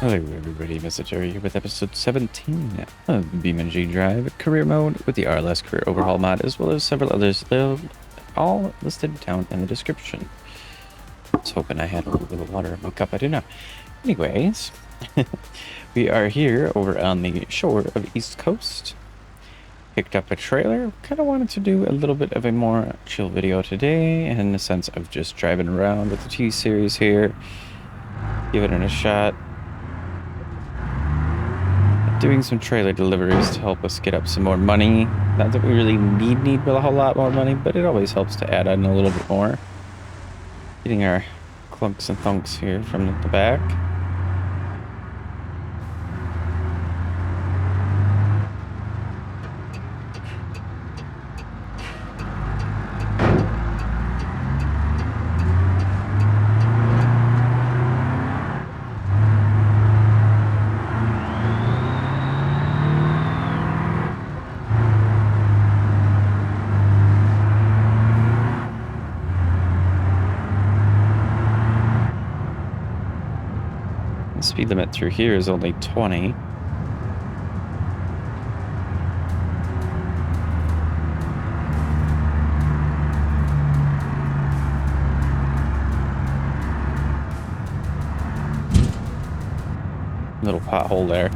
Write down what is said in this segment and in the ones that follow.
Hello everybody, Mr. Tyre here with episode 17 of BeamNG Drive Career Mode with the RLS Career Overhaul mod, as well as several others. They're all listed down in the description. I was hoping I had a little bit of water in my cup. I do not. Anyways, we are here over on the shore of East Coast. Picked up a trailer. Kind of wanted to do a little bit of a more chill video today, in the sense of just driving around with the T-Series here, giving it a shot. Doing some trailer deliveries to help us get up some more money. Not that we really need a whole lot more money, but it always helps to add on a little bit more. Getting our clunks and thunks here from the back. The speed limit through here is only 20. Little pothole there.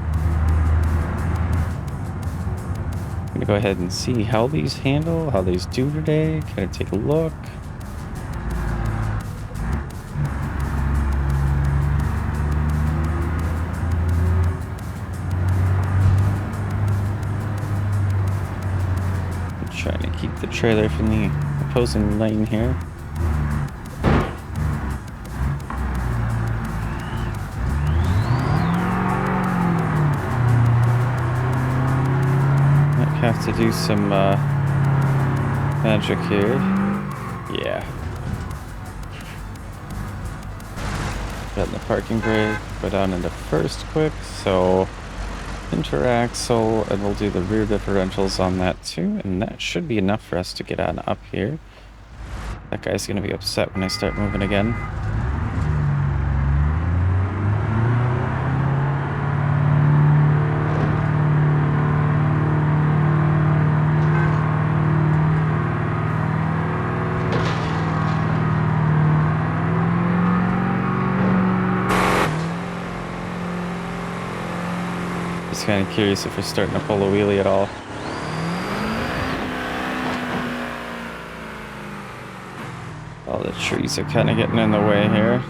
I'm gonna go ahead and see how these handle, how these do today. Kind of take a look. Trying to keep the trailer from the opposing lane here. Might have to do some magic here. Yeah. Got in the parking brake, go down into first quick, so interaxle, and we'll do the rear differentials on that too, and that should be enough for us to get on up here. That guy's gonna be upset when I start moving again. Just kind of curious if we're starting to pull a wheelie at all. All the trees are kind of getting in the way here.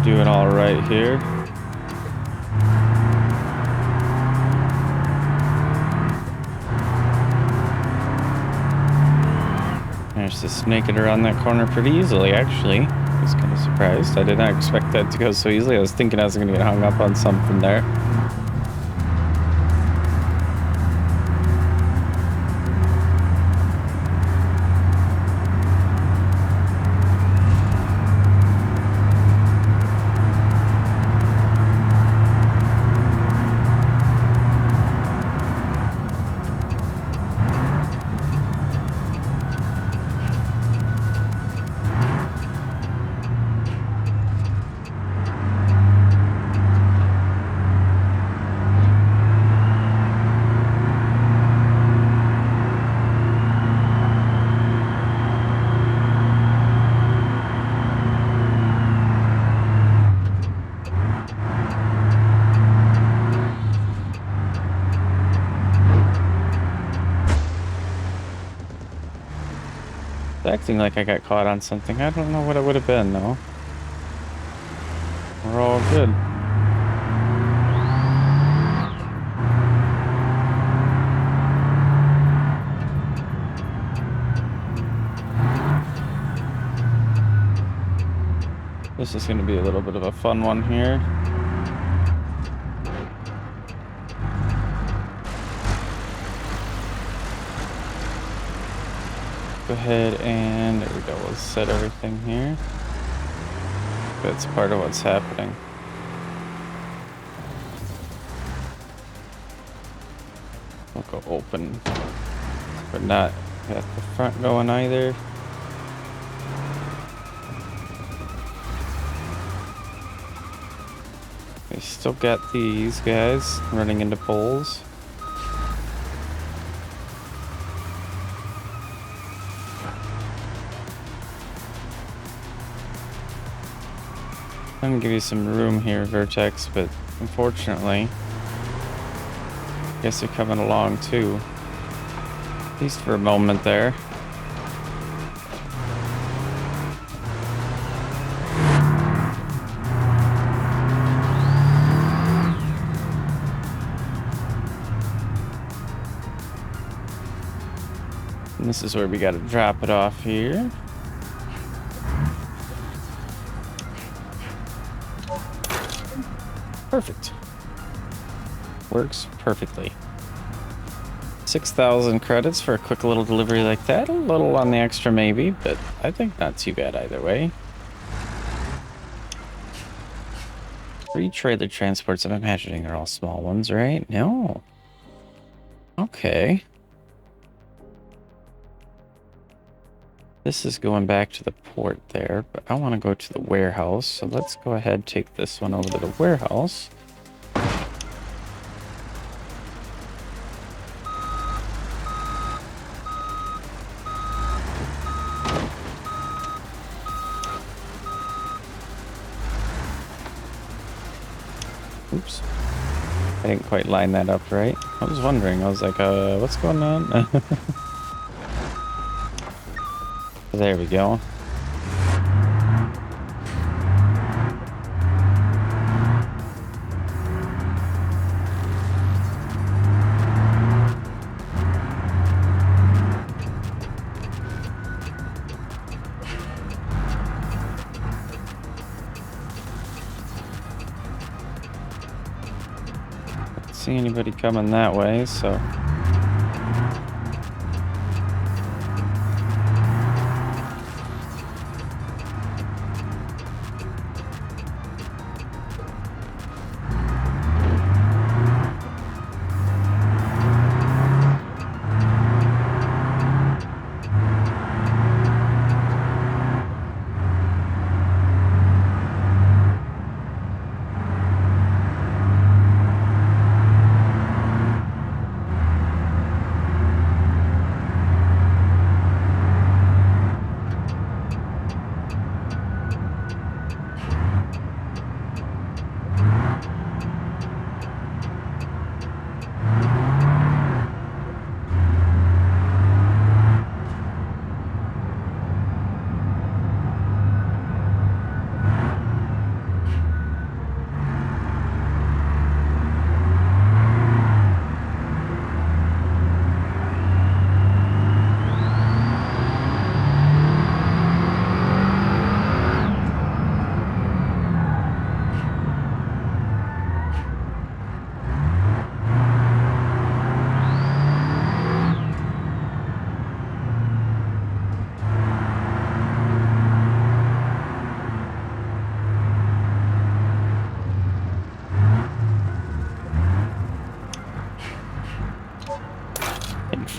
Doing all right here. Managed to snake it around that corner pretty easily, actually. I was kind of surprised. I did not expect that to go so easily. I was thinking I was going to get hung up on something there. It's acting like I got caught on something. I don't know what it would have been, though. We're all good. This is going to be a little bit of a fun one here. Go ahead and there we go. We'll set everything here. That's part of what's happening. We'll go open, but not at the front going either. They still got these guys running into poles. I'm gonna give you some room here, Vertex, but unfortunately, I guess they're coming along too. At least for a moment there. And this is where we gotta drop it off here. Perfect. Works perfectly. 6,000 credits for a quick little delivery like that. A little on the extra maybe, but I think not too bad either way. 3 trailer transports. I'm imagining they're all small ones, right? No. Okay. This is going back to the port there, but I want to go to the warehouse. So let's go ahead and take this one over to the warehouse. Oops. I didn't quite line that up right. I was wondering. I was like, what's going on? There we go. Don't see anybody coming that way, so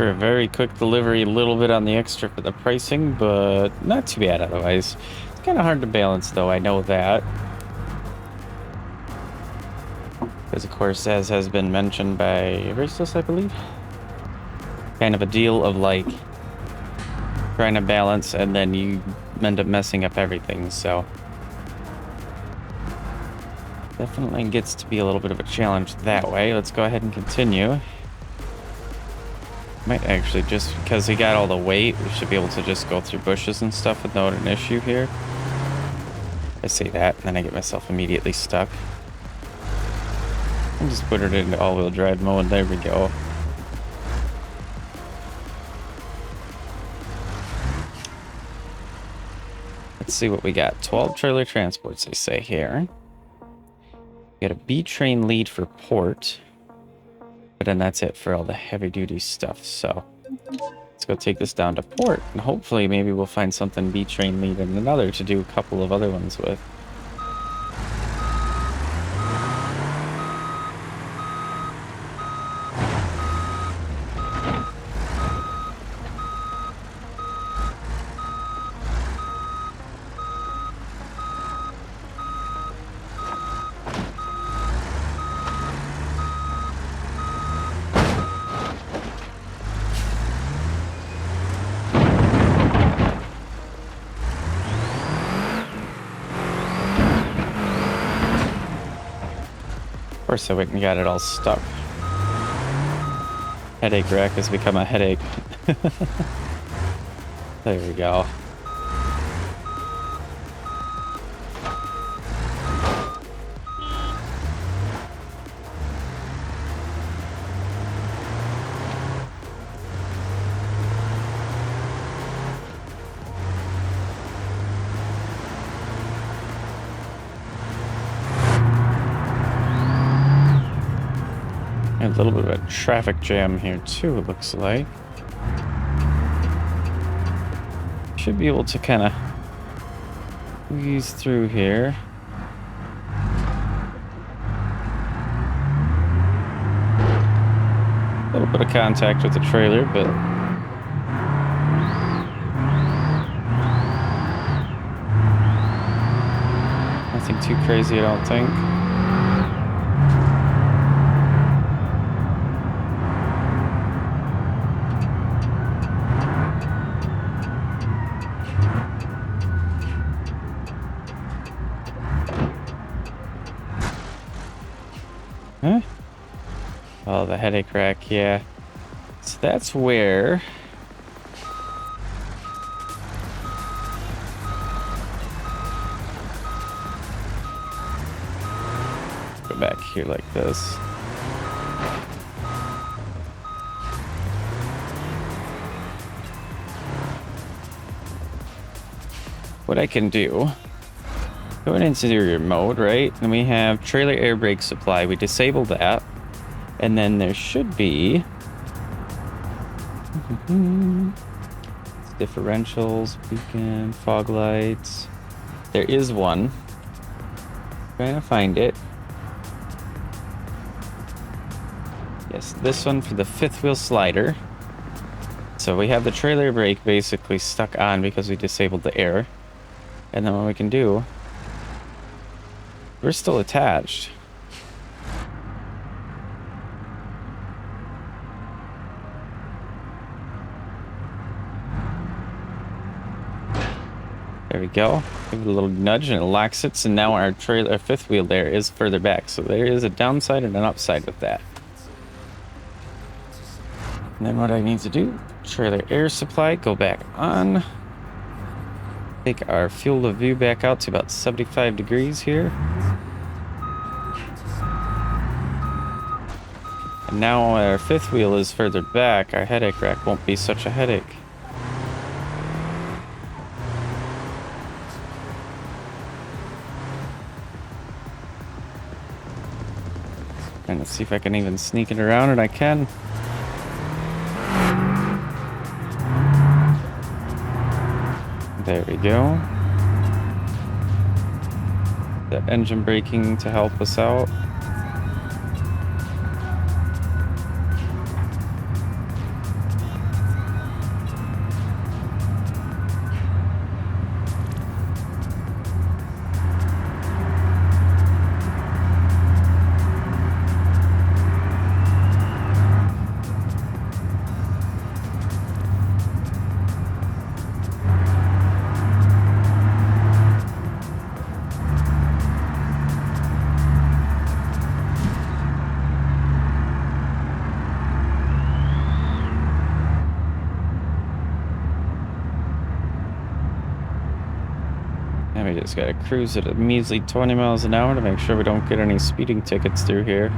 for a very quick delivery, a little bit on the extra for the pricing, but not too bad otherwise. It's kind of hard to balance though, I know that. Because of course, as has been mentioned by Eversys, I believe, kind of a deal of like trying to balance and then you end up messing up everything, so definitely gets to be a little bit of a challenge that way. Let's go ahead and continue. Might actually, just because he got all the weight, we should be able to just go through bushes and stuff without an issue here. I say that, and then I get myself immediately stuck. I'll just put it into all-wheel drive mode. There we go. Let's see what we got. 12 trailer transports, they say here. We got a B train lead for port. But then that's it for all the heavy-duty stuff, so let's go take this down to port, and hopefully maybe we'll find something B train lead and another to do a couple of other ones with. Of course I went and got it all stuck. Headache rack has become a headache. There we go. A little bit of a traffic jam here too, it looks like. Should be able to kind of squeeze through here. A little bit of contact with the trailer, but nothing too crazy, I don't think. Huh? Oh, the headache rack, yeah. So that's where... Go back here like this. What I can do... Go in interior mode, right? And we have trailer air brake supply. We disable that. And then there should be... differentials, beacon, fog lights. There is one. Trying to find it. Yes, this one for the fifth wheel slider. So we have the trailer brake basically stuck on because we disabled the air. And then what we can do... We're still attached. There we go. Give it a little nudge and it locks it. So now our trailer, our fifth wheel there is further back. So there is a downside and an upside with that. And then what I need to do, trailer air supply, go back on. Take our field of view back out to about 75 degrees here. And now our fifth wheel is further back, our headache rack won't be such a headache. And let's see if I can even sneak it around, and I can. There we go. The engine braking to help us out. We just gotta cruise at a measly 20 miles an hour to make sure we don't get any speeding tickets through here.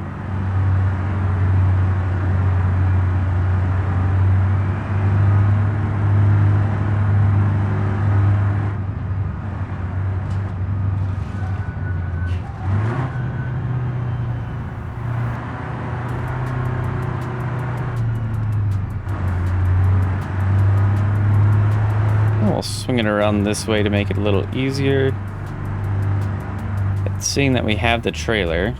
We'll swing it around this way to make it a little easier. But seeing that we have the trailer,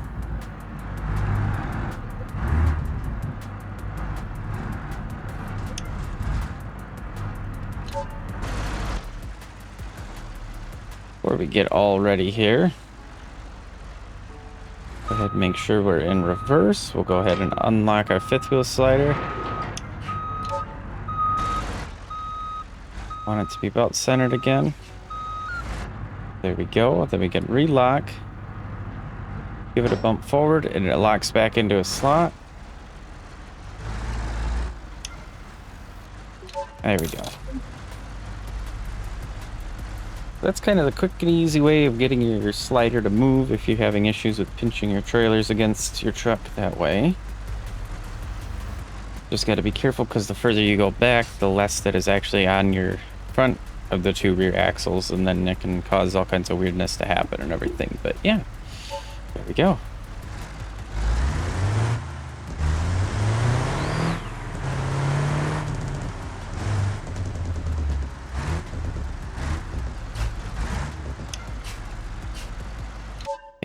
before we get all ready here, go ahead and make sure we're in reverse. We'll go ahead and unlock our fifth wheel slider. Want it to be about centered again. There we go. Then we can relock. Give it a bump forward and it locks back into a slot. There we go. That's kind of the quick and easy way of getting your slider to move if you're having issues with pinching your trailers against your truck that way. Just got to be careful because the further you go back, the less that is actually on your front of the two rear axles, and then it can cause all kinds of weirdness to happen and everything. But yeah, there we go.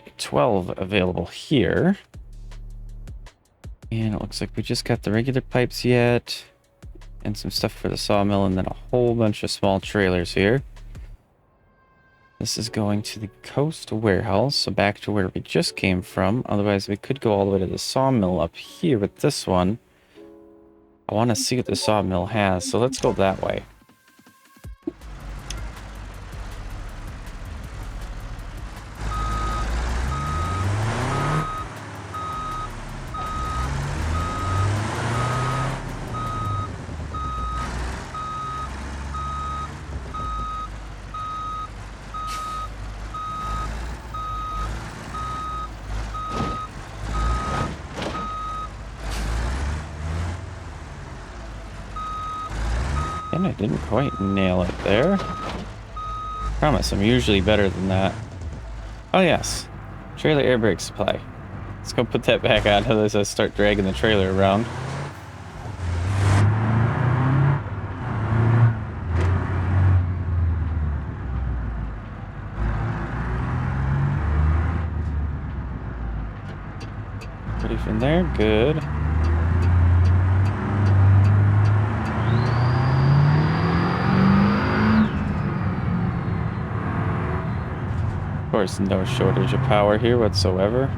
Okay, 12 available here. And it looks like we just got the regular pipes yet. And some stuff for the sawmill, and then a whole bunch of small trailers here. This is going to the coast warehouse, so back to where we just came from. Otherwise, we could go all the way to the sawmill up here with this one. I want to see what the sawmill has, so let's go that way. And I didn't quite nail it there. Promise, I'm usually better than that. Oh yes, trailer air brake supply. Let's go put that back on as I start dragging the trailer around. Ready from there, good. Of course, no shortage of power here whatsoever.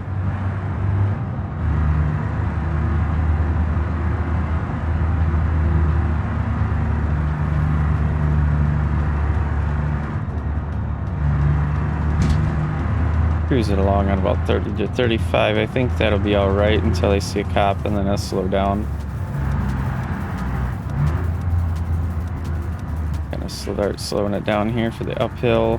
Cruise it along on about 30 to 35. I think that'll be all right until I see a cop, and then I'll slow down. Gonna start slowing it down here for the uphill.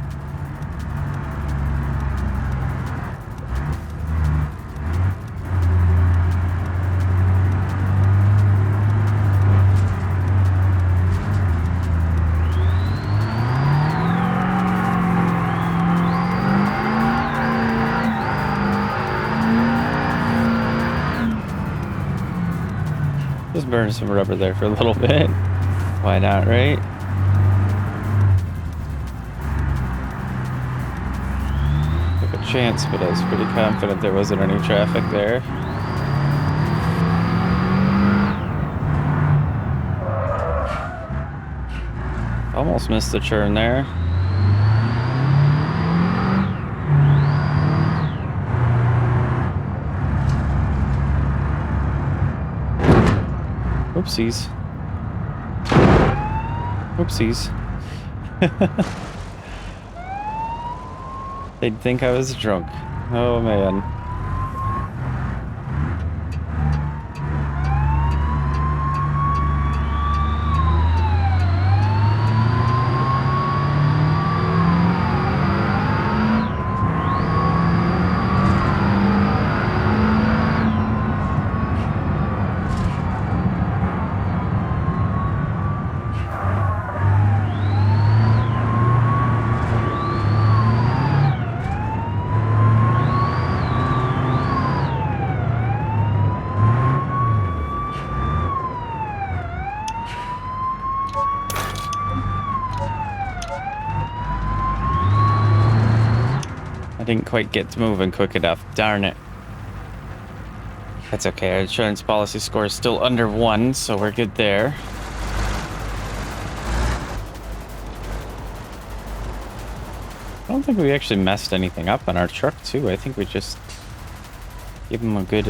Just burn some rubber there for a little bit. Why not, right? Took a chance, but I was pretty confident there wasn't any traffic there. Almost missed the turn there. Oopsies. Oopsies. They'd think I was drunk. Oh man. didn't quite get moving quick enough. Darn it. That's okay. Our insurance policy score is still under 1, so we're good there. I don't think we actually messed anything up on our truck, too. I think we just gave him a good,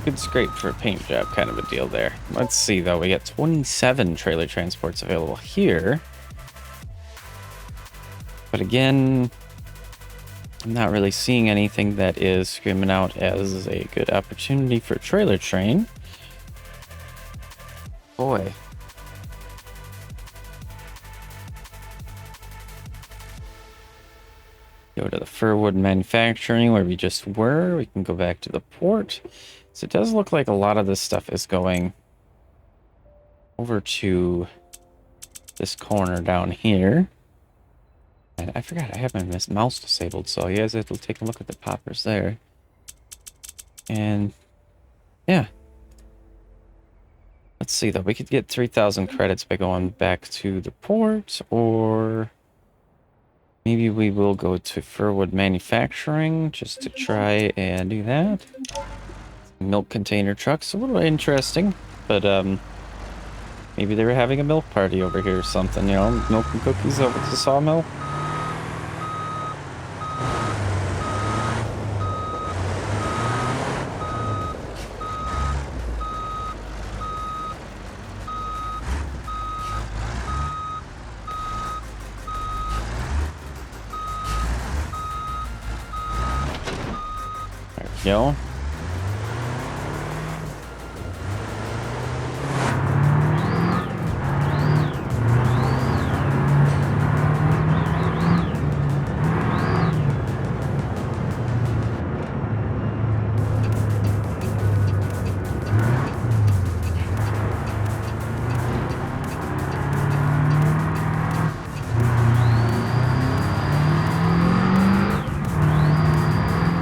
good scrape for a paint job kind of a deal there. Let's see, though. We got 27 trailer transports available here. But again, I'm not really seeing anything that is screaming out as a good opportunity for a trailer train. Boy. Go to the Firwood Manufacturing where we just were. We can go back to the port. So it does look like a lot of this stuff is going over to this corner down here. And I forgot I have my mouse disabled, so you guys have to take a look at the poppers there. And yeah. Let's see though, we could get 3,000 credits by going back to the port, or maybe we will go to Firwood Manufacturing just to try and do that. Milk container trucks, a little interesting, but maybe they were having a milk party over here or something, you know, milk and cookies over at the sawmill. There we go.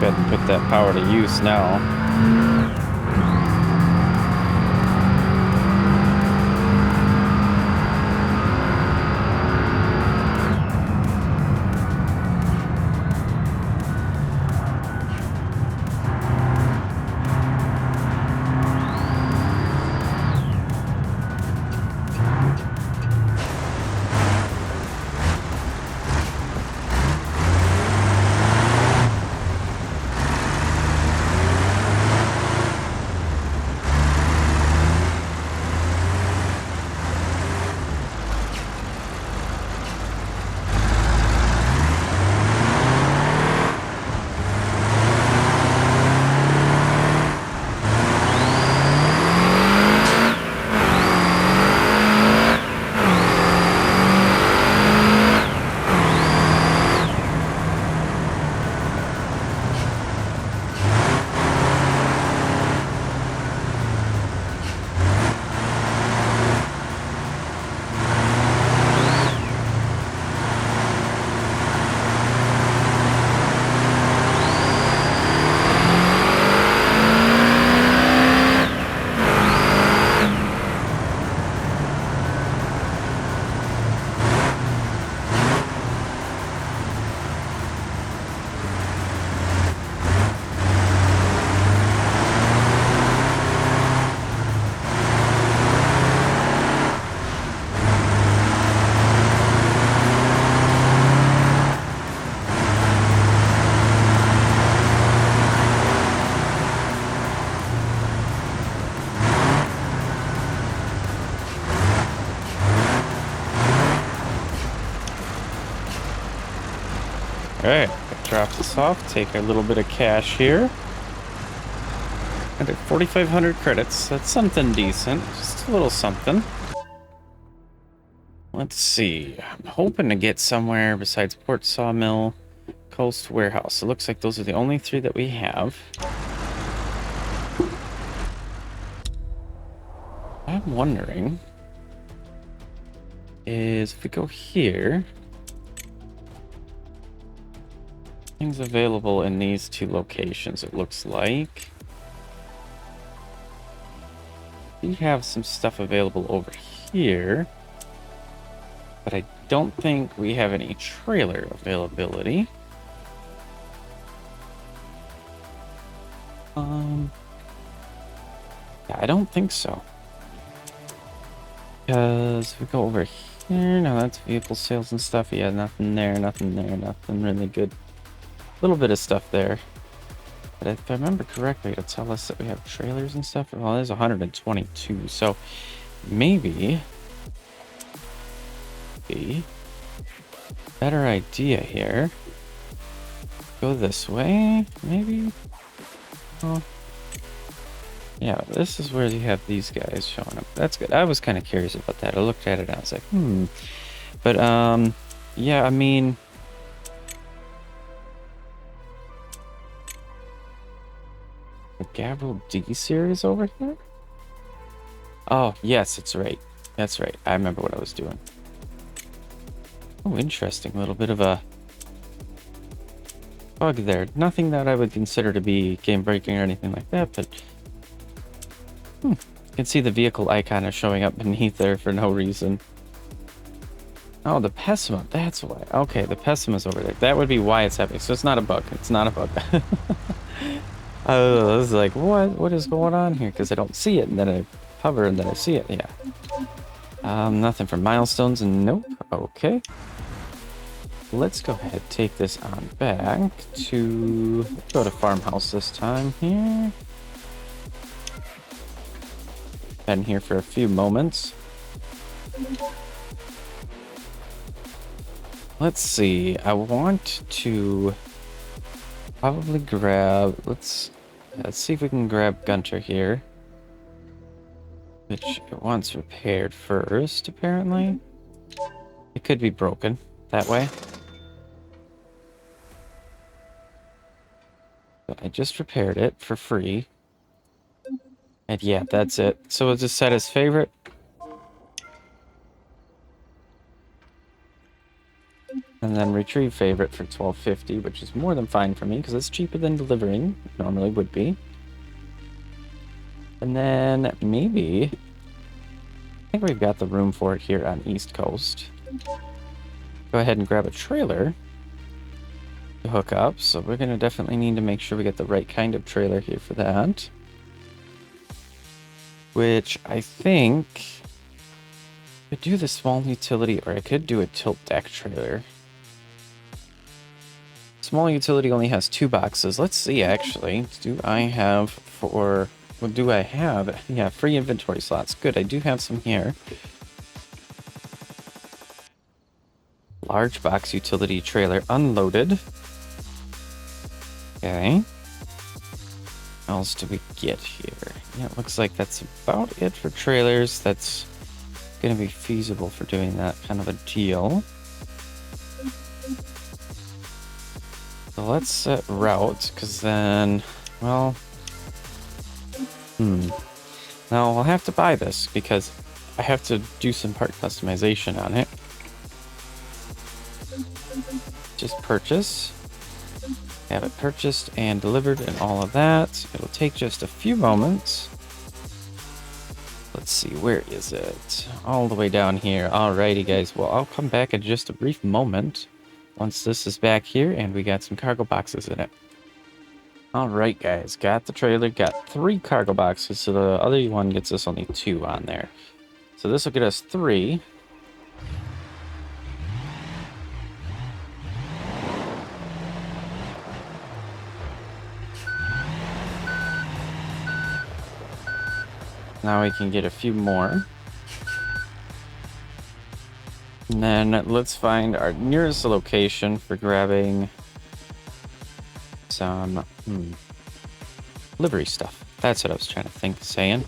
Go ahead and put that power to use now. Alright, drop this off, take a little bit of cash here. And at 4,500 credits, that's something decent, just a little something. Let's see, I'm hoping to get somewhere besides Port Sawmill, Coast Warehouse. It looks like those are the only 3 that we have. I'm wondering is if we go here, things available in these 2 locations, it looks like. We have some stuff available over here, but I don't think we have any trailer availability. Yeah, I don't think so. Because if we go over here, now that's vehicle sales and stuff. Yeah, nothing there, nothing there, nothing really good. A little bit of stuff there. But if I remember correctly, it'll tell us that we have trailers and stuff. Well, there's 122, so maybe a better idea here. Go this way, maybe? Oh. Yeah, this is where you have these guys showing up. That's good. I was kind of curious about that. I looked at it and I was like, But, yeah, I mean... The Gavril D series over here? Oh, yes, it's right. That's right. I remember what I was doing. Oh, interesting. A little bit of a bug there. Nothing that I would consider to be game breaking or anything like that, but... You can see the vehicle icon is showing up beneath there for no reason. Oh, the Pessima. That's why. Okay, the Pessima's over there. That would be why it's happening. So it's not a bug. It's not a bug. I was like, what is going on here? Because I don't see it, and then I hover, and then I see it. Yeah. Nothing for milestones. Nope. Okay. Let's go ahead, take this on back to... Go to farmhouse this time here. Been here for a few moments. Let's see. I want to probably grab... Let's see if we can grab Gunter here. Which it wants repaired first, apparently. It could be broken that way. But I just repaired it for free. And yeah, that's it. So we'll just set as favorite. And then retrieve favorite for $12.50, which is more than fine for me because it's cheaper than delivering. It normally would be. And then maybe... I think we've got the room for it here on East Coast. Go ahead and grab a trailer to hook up. So we're going to definitely need to make sure we get the right kind of trailer here for that. Which I think I could do the small utility, or I could do a tilt deck trailer. Small utility only has 2 boxes. Let's see, actually. Do I have for... What do I have? Yeah, free inventory slots. Good, I do have some here. Large box utility trailer unloaded. Okay. What else do we get here? Yeah, it looks like that's about it for trailers. That's going to be feasible for doing that kind of a deal. So let's set route, because then, well... Now, I'll have to buy this, because I have to do some part customization on it. Just purchase. Have it purchased and delivered and all of that. It'll take just a few moments. Let's see, where is it? All the way down here. Alrighty, guys. Well, I'll come back in just a brief moment once this is back here and we got some cargo boxes in it. Alright, guys. Got the trailer. Got 3 cargo boxes, so the other one gets us only 2 on there. So this will get us 3. Now we can get a few more. And then let's find our nearest location for grabbing some livery stuff. That's what I was trying to think, saying.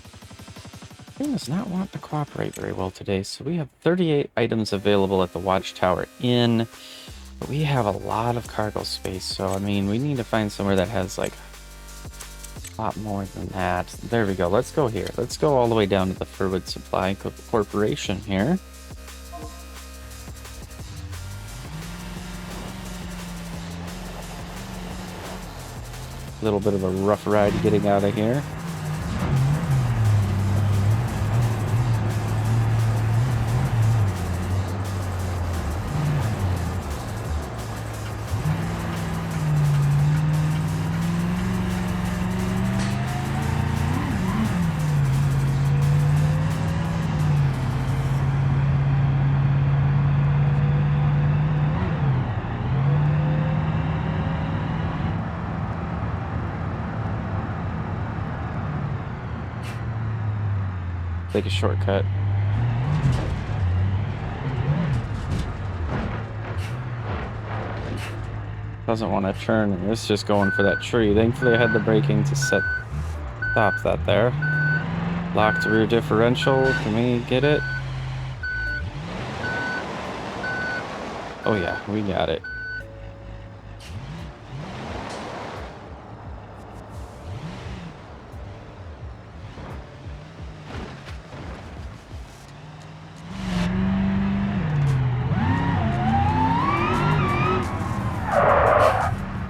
It does not want to cooperate very well today, so we have 38 items available at the Watchtower Inn. But we have a lot of cargo space, so I mean, we need to find somewhere that has like a lot more than that. There we go. Let's go here. Let's go all the way down to the Furwood Supply Corporation here. A little bit of a rough ride getting out of here. take a shortcut. Doesn't want to turn, and it's just going for that tree. Thankfully, I had the braking to stop that there. Locked rear differential. Can we get it? Oh yeah, we got it.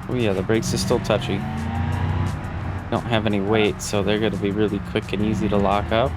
Oh yeah, the brakes are still touchy. Don't have any weight, so they're going to be really quick and easy to lock up.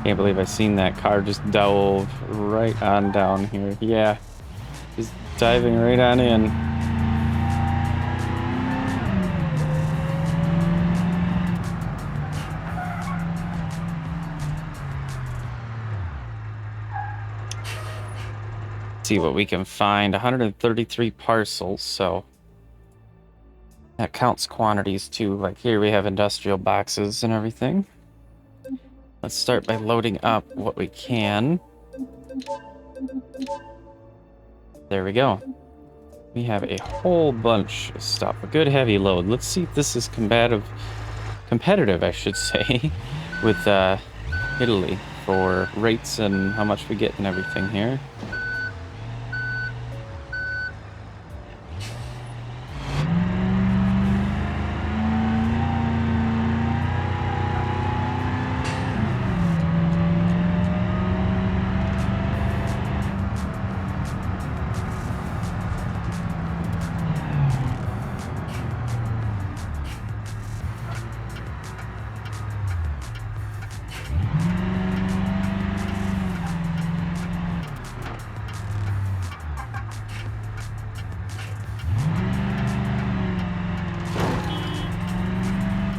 Can't believe I seen that car just dove right on down here. Yeah, just diving right on in. See what we can find. 133 parcels, so that counts quantities too. Like here we have industrial boxes and everything. Let's start by loading up what we can. There we go. We have a whole bunch of stuff. A good heavy load. Let's see if this is competitive, I should say, with Italy for rates and how much we get and everything here.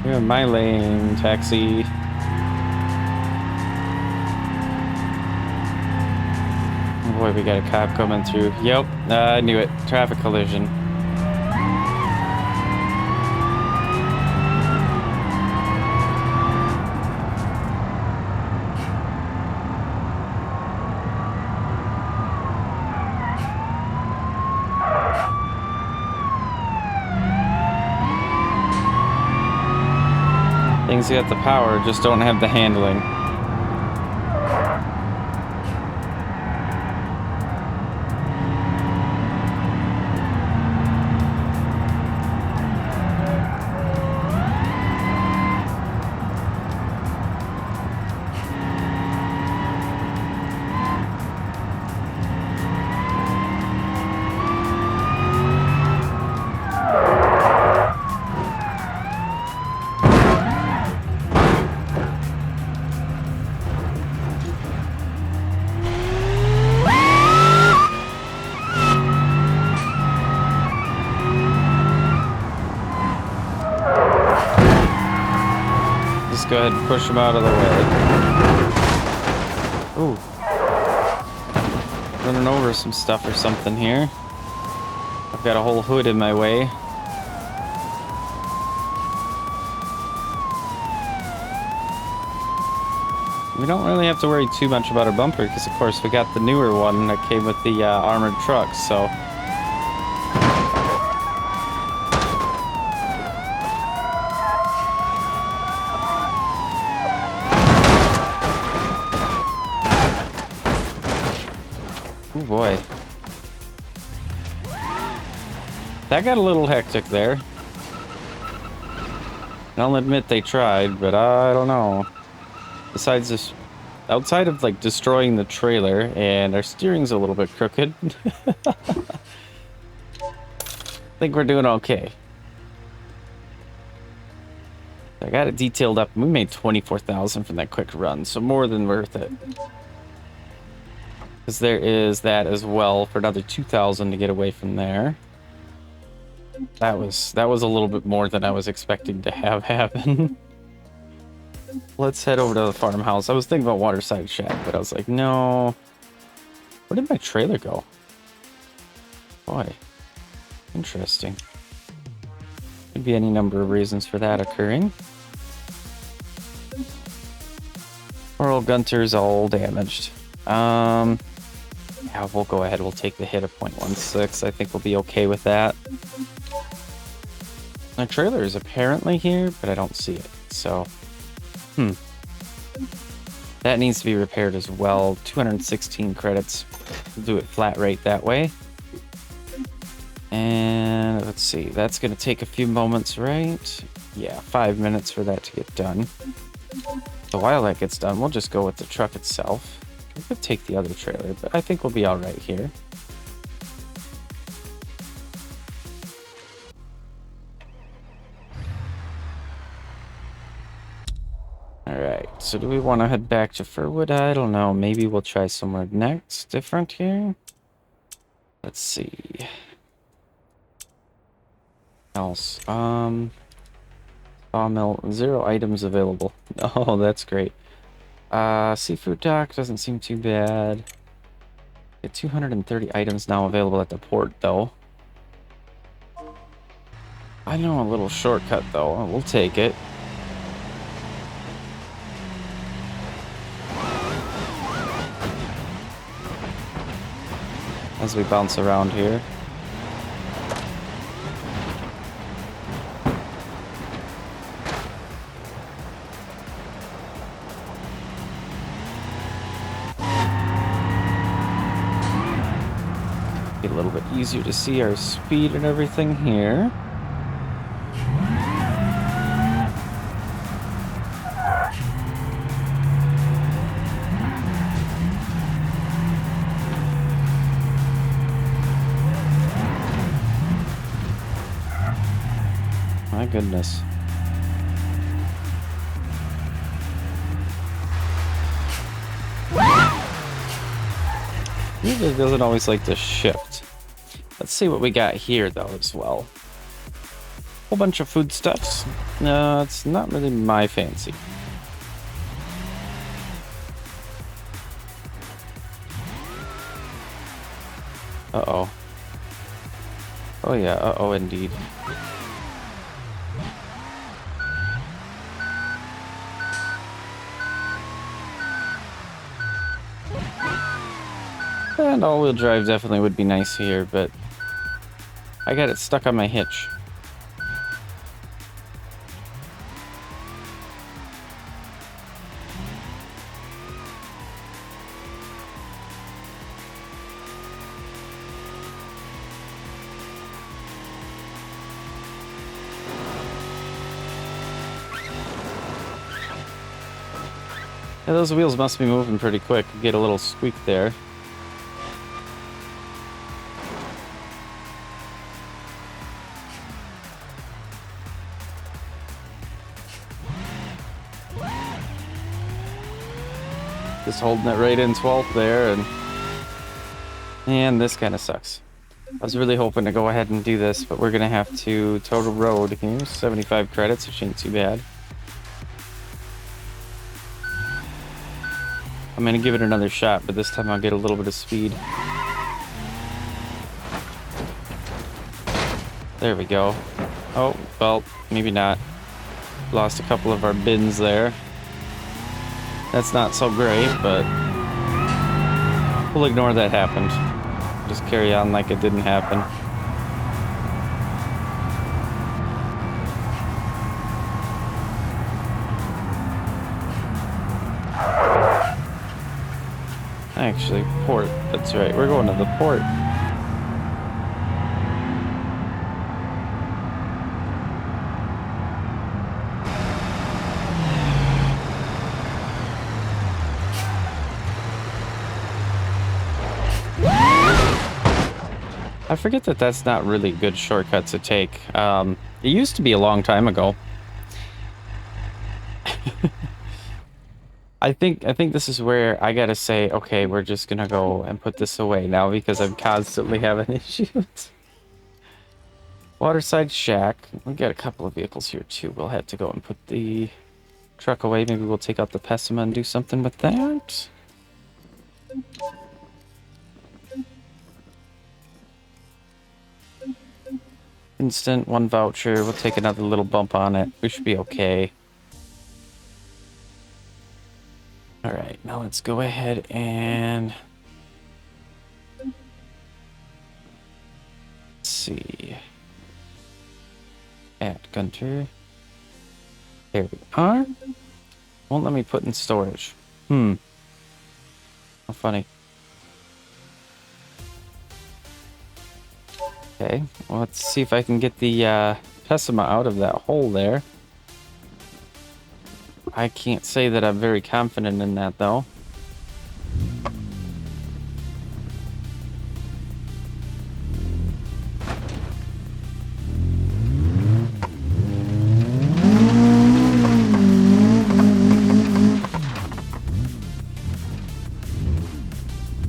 You're in my lane, taxi. Oh boy, we got a cop coming through. Yep, I knew it. Traffic collision. Things got the power, just don't have the handling. Go ahead and push him out of the way. Ooh. Running over some stuff or something here. I've got a whole hood in my way. We don't really have to worry too much about our bumper because, of course, we got the newer one that came with the armored truck, so... Oh boy. That got a little hectic there. I'll admit they tried, but I don't know. Besides this, outside of like destroying the trailer, and our steering's a little bit crooked. think we're doing okay. I got it detailed up, and we made 24,000 from that quick run, so more than worth it. Because there is that as well for another 2,000 to get away from there. That was a little bit more than I was expecting to have happen. Let's head over to the farmhouse. I was thinking about Waterside Shack, but I was like, no. Where did my trailer go? Boy, interesting. Could be any number of reasons for that occurring. Our old Gunter's all damaged. Yeah, we'll go ahead. We'll take the hit of 0.16. I think we'll be okay with that. My trailer is apparently here, but I don't see it. So, that needs to be repaired as well. 216 credits. We'll do it flat rate that way. And let's see. That's going to take a few moments, right? Yeah, 5 minutes for that to get done. So while that gets done, we'll just go with the truck itself. We could take the other trailer, but I think we'll be all right here. Alright, so do we want to head back to Furwood? I don't know. Maybe we'll try somewhere next, different here. Let's see. Else. Sawmill, 0 items available. Oh, that's great. Seafood dock doesn't seem too bad. Get 230 items now available at the port, though. I know a little shortcut, though. We'll take it. As we bounce around here. Get a little bit easier to see our speed and everything here. My goodness. Usually doesn't always like to shift. Let's see what we got here though as well. Whole bunch of foodstuffs. No, it's not really my fancy. Uh-oh. Oh yeah, uh-oh indeed. And all-wheel drive definitely would be nice here, but I got it stuck on my hitch. Yeah, those wheels must be moving pretty quick. Get a little squeak there. Just holding it right in 12th there, and this kind of sucks. I was really hoping to go ahead and do this, but we're gonna have to total road here. 75 credits, which ain't too bad. I'm gonna give it another shot, but this time I'll get a little bit of speed. There we go. Oh, well, maybe not. Lost a couple of our bins there. That's not so great, but we'll ignore that happened. Just carry on like it didn't happen. Actually, port. That's right. We're going to the port. I forget that that's not really a good shortcut to take. It used to be a long time ago. I think this is where I gotta say, okay, we're just gonna go and put this away now because I'm constantly having issues. Waterside Shack. We got a couple of vehicles here too. We'll have to go and put the truck away. Maybe we'll take out the Pessima and do something with that. Instant, 1 voucher. We'll take another little bump on it. We should be okay. Alright, now let's go ahead and... let's see. Add Gunter. There we are. Won't let me put in storage. How funny. Okay, well, let's see if I can get the Pessima out of that hole there. I can't say that I'm very confident in that, though.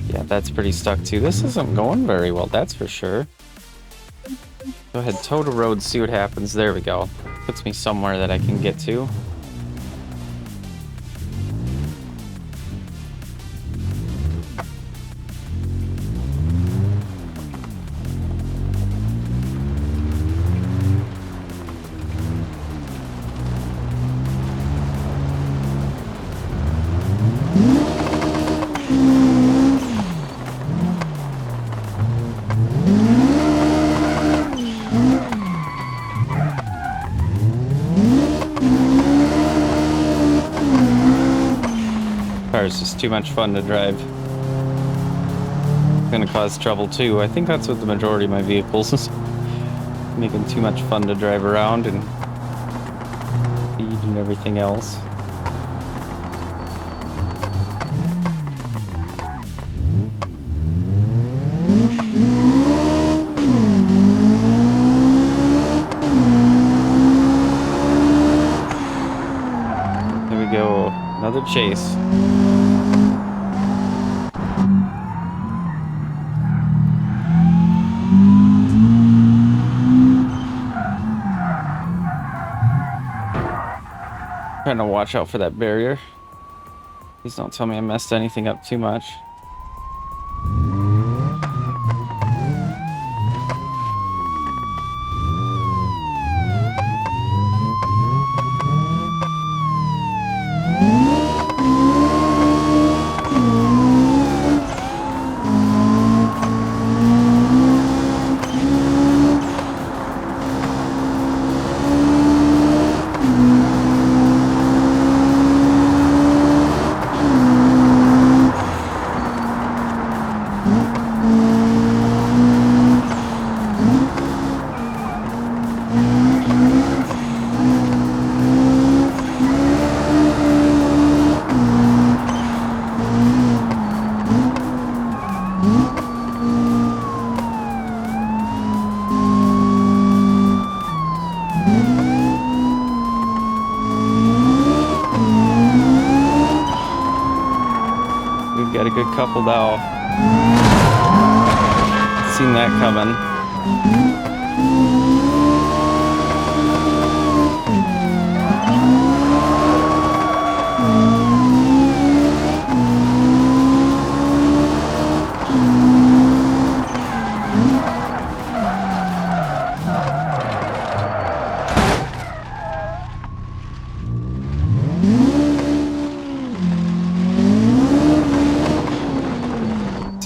Yeah, that's pretty stuck, too. This isn't going very well, that's for sure. Go ahead, toe to road, see what happens. There we go. Puts me somewhere that I can get to. It's just too much fun to drive. It's gonna cause trouble too. I think that's what the majority of my vehicles is. Making too much fun to drive around and speed and everything else. There we go. Another chase. Trying to watch out for that barrier. Please don't tell me I messed anything up too much. Got a good couple now. Seen that coming.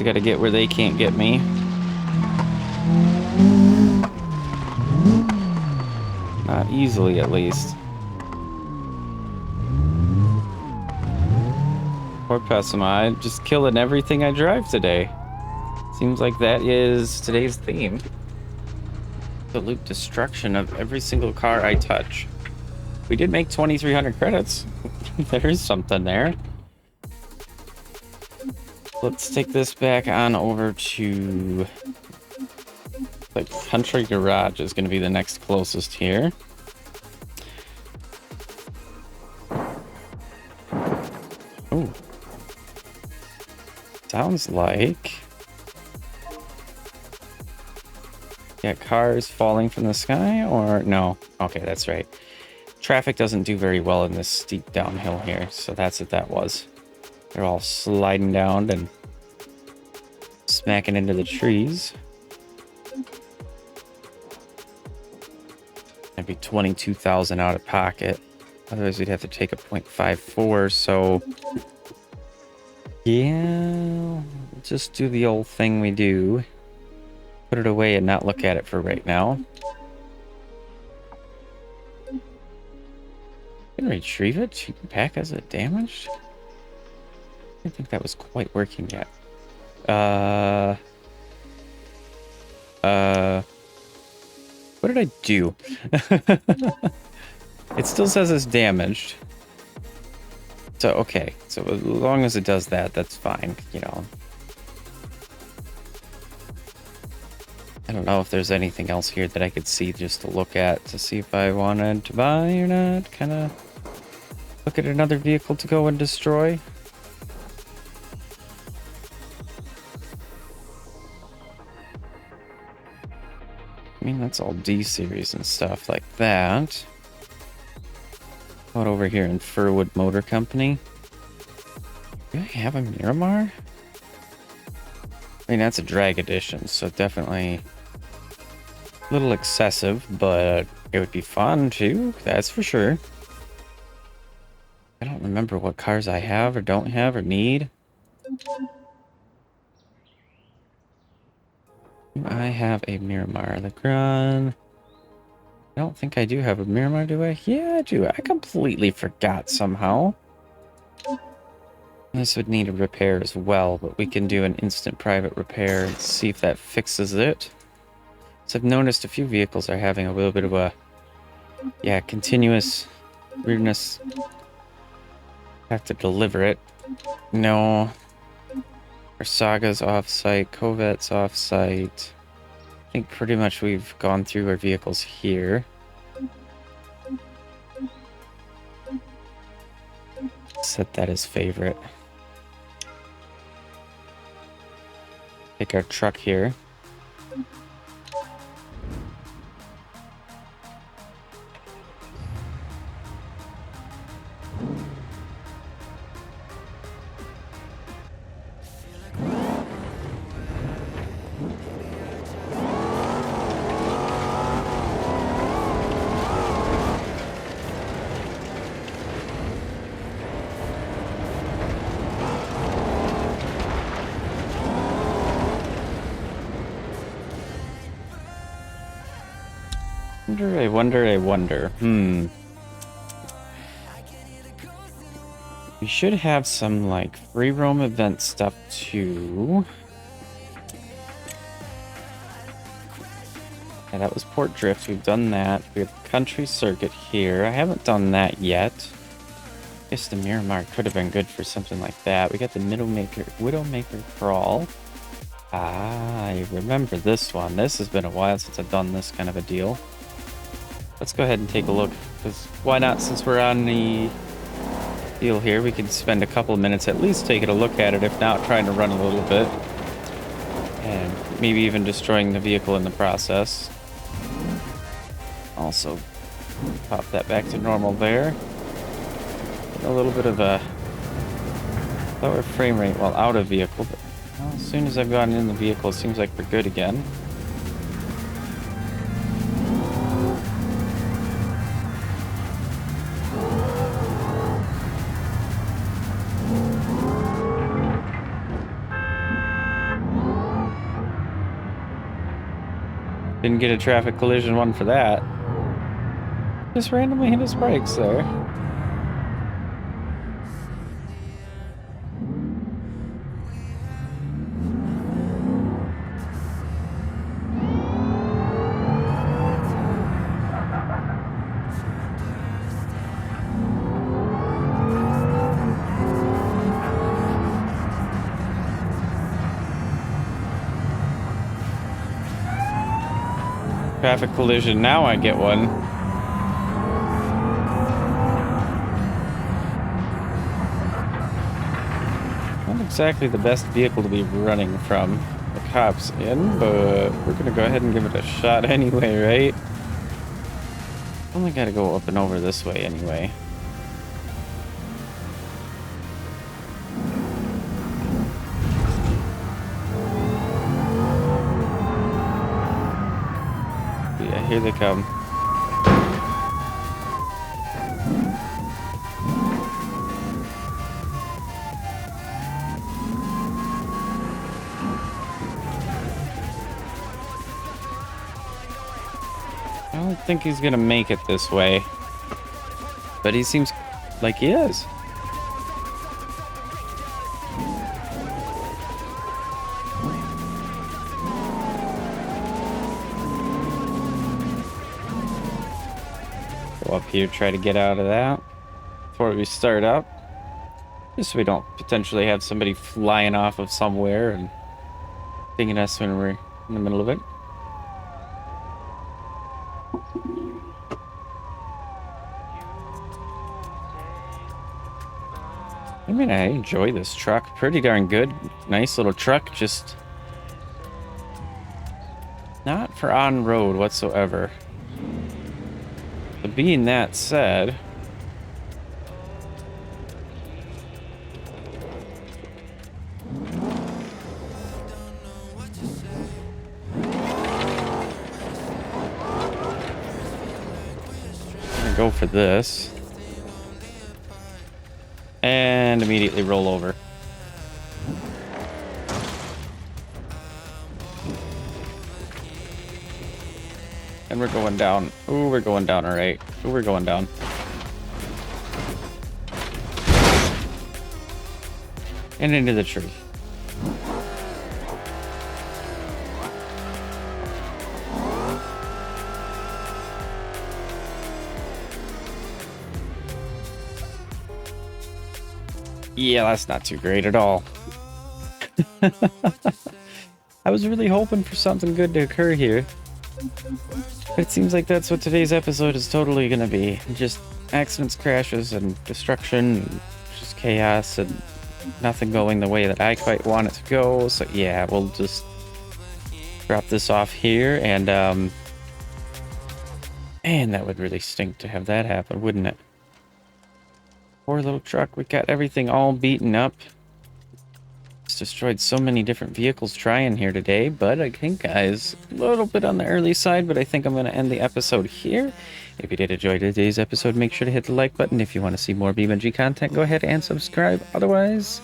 Got to get where they can't get me. Not easily, at least. Poor Pessima, I'm just killing everything I drive today. Seems like that is today's theme. Absolute destruction of every single car I touch. We did make 2,300 credits. There's something there. Let's take this back on over to Like Country Garage is going to be the next closest here. Oh. Sounds like... Yeah, cars falling from the sky, or no? Okay, that's right. Traffic doesn't do very well in this steep downhill here, so that's what that was. They're all sliding down and smacking into the trees. That'd be 22,000 out of pocket. Otherwise, we'd have to take a 0.54. So, yeah, just do the old thing we do. Put it away and not look at it for right now. Can retrieve it? You can pack as it damaged? I didn't think that was quite working yet. What did I do? It still says it's damaged. So, okay. So as long as it does that, that's fine, you know. I don't know if there's anything else here that I could see just to look at to see if I wanted to buy or not. Kind of look at another vehicle to go and destroy. I mean, that's all D series and stuff like that. What over here in Furwood Motor Company? Do I have a Miramar? I mean, that's a drag edition, so definitely a little excessive, but it would be fun too, that's for sure. I don't remember what cars I have or don't have or need. I have a Miramar Legrand. I don't think I do have a Miramar, do I? Yeah, I do. I completely forgot somehow. This would need a repair as well, but we can do an instant private repair and see if that fixes it. So I've noticed a few vehicles are having a little bit of a, yeah, continuous weirdness. Have to deliver it. No. Our Saga's off-site, Covette's off-site. I think pretty much we've gone through our vehicles here. Set that as favorite. Take our truck here. I wonder. We should have some, like, free roam event stuff, too. Yeah, that was Port Drift. We've done that. We have Country Circuit here. I haven't done that yet. I guess the Miramar could have been good for something like that. We got the Widowmaker Crawl. Ah, I remember this one. This has been a while since I've done this kind of a deal. Let's go ahead and take a look, because why not, since we're on the deal here, we can spend a couple of minutes at least taking a look at it, if not trying to run a little bit. And maybe even destroying the vehicle in the process. Also, pop that back to normal there. A little bit of a lower frame rate while out of vehicle, but well, as soon as I've gotten in the vehicle, it seems like we're good again. Didn't get a traffic collision one for that. Just randomly hit his brakes there. Traffic collision. Now I get one. Not exactly the best vehicle to be running from the cops in, but we're gonna go ahead and give it a shot anyway, right? Only gotta go up and over this way anyway. Yeah, here they come. I don't think he's gonna make it this way, but he seems like he is. Go up here, try to get out of that before we start up, just so we don't potentially have somebody flying off of somewhere and dinging us when we're in the middle of it. I mean, I enjoy this truck. Pretty darn good. Nice little truck, just not for on-road whatsoever. But being that said, I'm gonna go for this. And immediately roll over. And we're going down. Ooh, we're going down, all right. Ooh, we're going down. And into the tree. Yeah, that's not too great at all. I was really hoping for something good to occur here. It seems like that's what today's episode is totally gonna be. Just accidents, crashes, and destruction, and just chaos, and nothing going the way that I quite want it to go. So yeah, we'll just drop this off here, and man, that would really stink to have that happen, wouldn't it? Poor little truck. We got everything all beaten up. It's destroyed so many different vehicles trying here today, but I think, guys, a little bit on the early side, but I think I'm going to end the episode here. If you did enjoy today's episode, make sure to hit the like button. If you want to see more BeamNG content, go ahead and subscribe. Otherwise,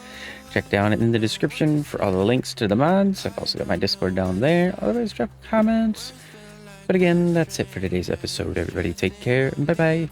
check down in the description for all the links to the mods. I've also got my Discord down there. Otherwise, drop comments. But again, that's it for today's episode. Everybody take care, and bye-bye.